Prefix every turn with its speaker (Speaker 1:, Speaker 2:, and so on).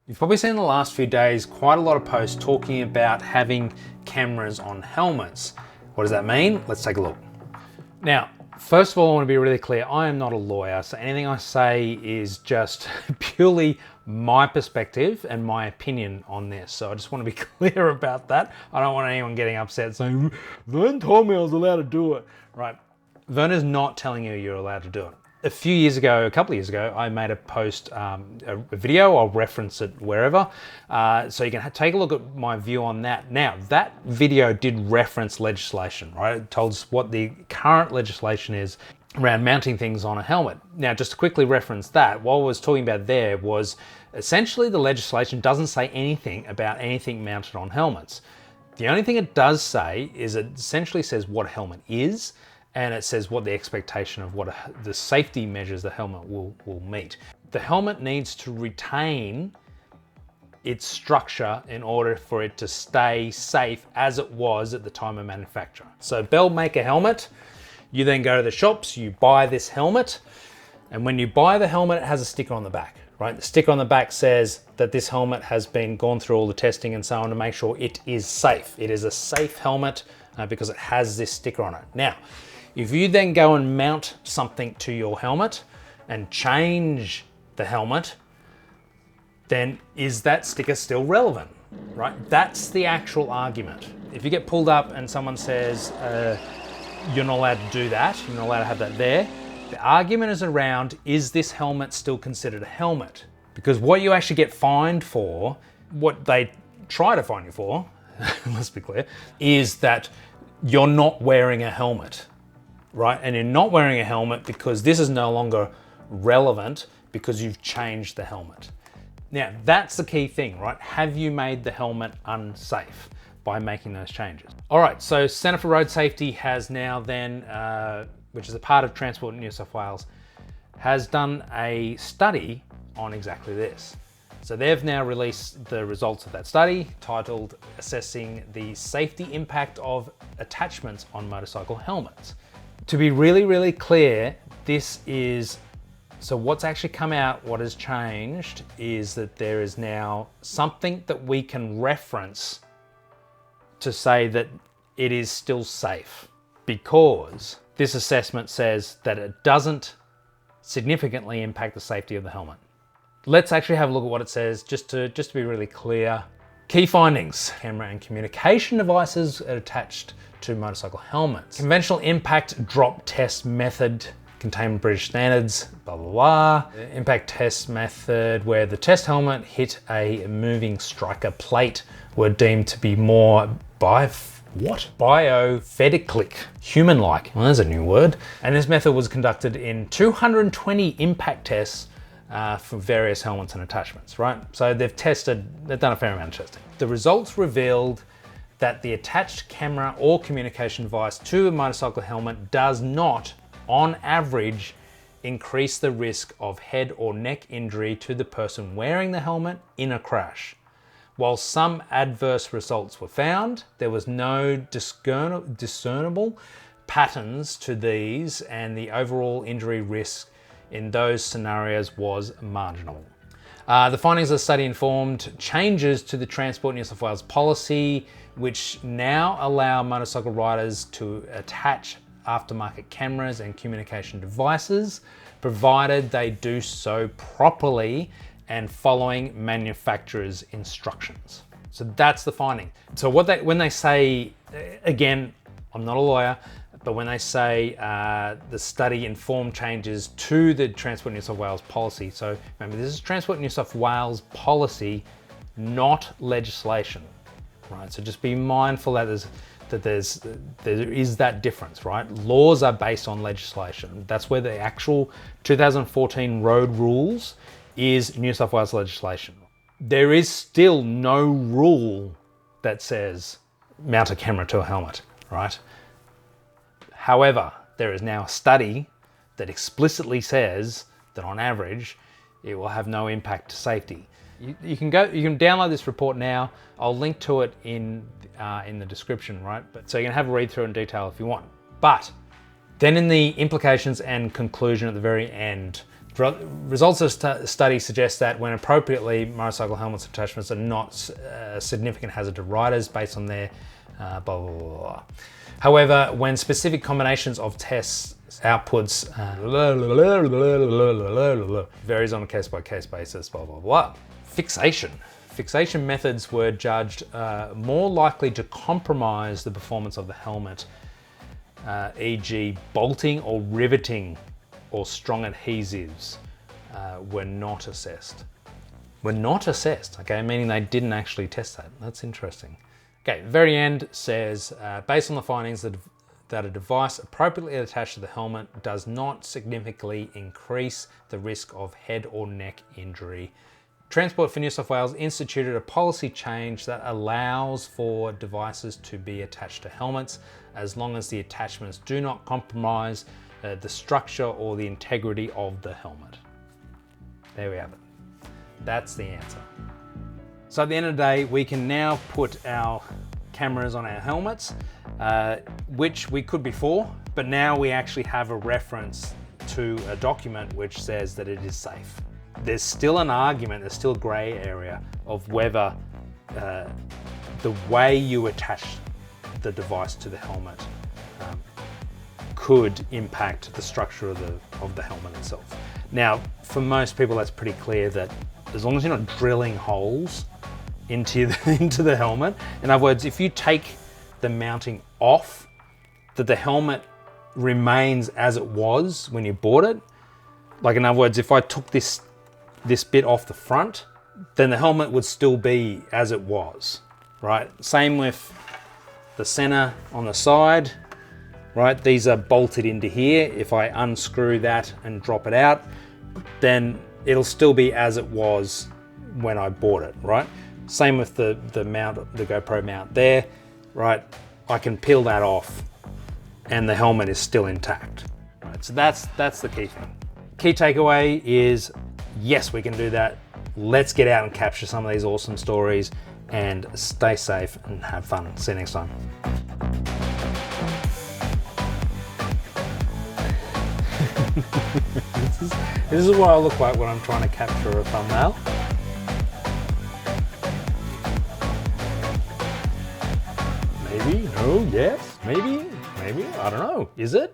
Speaker 1: You've probably seen in the last few days quite a lot of posts talking about having cameras on helmets. What does that mean? Let's take a look. Now, first of all, I want to be really clear. I am not a lawyer, so anything I say is just purely my perspective and my opinion on this. So I just want to be clear about that. I don't want anyone getting upset saying, Vern told me I was allowed to do it. Right, Vern is not telling you you're allowed to do it. A couple of years ago, I made a post, a video. I'll reference it wherever, so you can take a look at my view on that. Now, that video did reference legislation, right? It told us what the current legislation is around mounting things on a helmet. Now, just to quickly reference that, what I was talking about there was essentially the legislation doesn't say anything about anything mounted on helmets. The only thing it does say is it essentially says what a helmet is, and it says what the expectation of what the safety measures the helmet will meet. The helmet needs to retain its structure in order for it to stay safe as it was at the time of manufacture. So Bell make a helmet, you then go to the shops, you buy this helmet, and when you buy the helmet, it has a sticker on the back, right? The sticker on the back says that this helmet has been gone through all the testing and so on to make sure it is safe. It is a safe helmet because it has this sticker on it. Now, if you then go and mount something to your helmet and change the helmet, then is that sticker still relevant, right? That's the actual argument. If you get pulled up and someone says, you're not allowed to do that, you're not allowed to have that there, the argument is around, is this helmet still considered a helmet? Because what you actually get fined for, what they try to fine you for, let's be clear, is that you're not wearing a helmet. Right? And you're not wearing a helmet because this is no longer relevant because you've changed the helmet. Now, that's the key thing, right? Have you made the helmet unsafe by making those changes? All right, so Centre for Road Safety has now then, which is a part of Transport New South Wales, has done a study on exactly this. So they've now released the results of that study titled Assessing the Safety Impact of Attachments on Motorcycle Helmets. To be really, really clear, so what's actually come out, what has changed is that there is now something that we can reference to say that it is still safe, because this assessment says that it doesn't significantly impact the safety of the helmet. Let's actually have a look at what it says, just to be really clear. Key findings: camera and communication devices are attached to motorcycle helmets. Conventional impact drop test method contained British standards, blah, blah, blah. Impact test method where the test helmet hit a moving striker plate were deemed to be more biophysical, human-like. Well, there's a new word. And this method was conducted in 220 impact tests for various helmets and attachments, right? So they've done a fair amount of testing. The results revealed that the attached camera or communication device to a motorcycle helmet does not, on average, increase the risk of head or neck injury to the person wearing the helmet in a crash. While some adverse results were found, there was no discernible patterns to these, and the overall injury risk in those scenarios was marginal. The findings of the study informed changes to the Transport New South Wales policy, which now allow motorcycle riders to attach aftermarket cameras and communication devices, provided they do so properly and following manufacturer's instructions. So that's the finding. So when they say, again, I'm not a lawyer, but when they say the study informed changes to the Transport New South Wales policy, so remember, this is Transport New South Wales policy, not legislation, right? So just be mindful that there is that difference, right? Laws are based on legislation. That's where the actual 2014 road rules is New South Wales legislation. There is still no rule that says mount a camera to a helmet, right? However, there is now a study that explicitly says that on average, it will have no impact to safety. You can download this report now. I'll link to it in the description, right? So you can have a read through in detail if you want. But then in the implications and conclusion at the very end, Results of study suggest that when appropriately, motorcycle helmets attachments are not a significant hazard to riders based on their blah, blah, blah, blah. However, when specific combinations of tests outputs varies on a case-by-case basis, blah, blah, blah. Fixation. Fixation methods were judged more likely to compromise the performance of the helmet, e.g. bolting or riveting or strong adhesives were not assessed. Were not assessed, okay, meaning they didn't actually test that. That's interesting. Okay, very end says, based on the findings that a device appropriately attached to the helmet does not significantly increase the risk of head or neck injury. Transport for New South Wales instituted a policy change that allows for devices to be attached to helmets as long as the attachments do not compromise the structure or the integrity of the helmet. There we have it. That's the answer. So at the end of the day, we can now put our cameras on our helmets, which we could before, but now we actually have a reference to a document which says that it is safe. There's still an argument, there's still a grey area of whether the way you attach the device to the helmet could impact the structure of the helmet itself. Now, for most people, that's pretty clear that as long as you're not drilling holes into the helmet, in other words, if you take the mounting off, that the helmet remains as it was when you bought it. Like in other words, if I took this bit off the front, then the helmet would still be as it was, right? Same with the center on the side, right? These are bolted into here. If I unscrew that and drop it out, then it'll still be as it was when I bought it, right? Same with the mount, the GoPro mount there, right? I can peel that off and the helmet is still intact, right? So that's the key thing. Key takeaway is, yes, we can do that. Let's get out and capture some of these awesome stories and stay safe and have fun. See you next time. This is what I look like when I'm trying to capture a thumbnail. Maybe, no, yes, maybe, I don't know. Is it?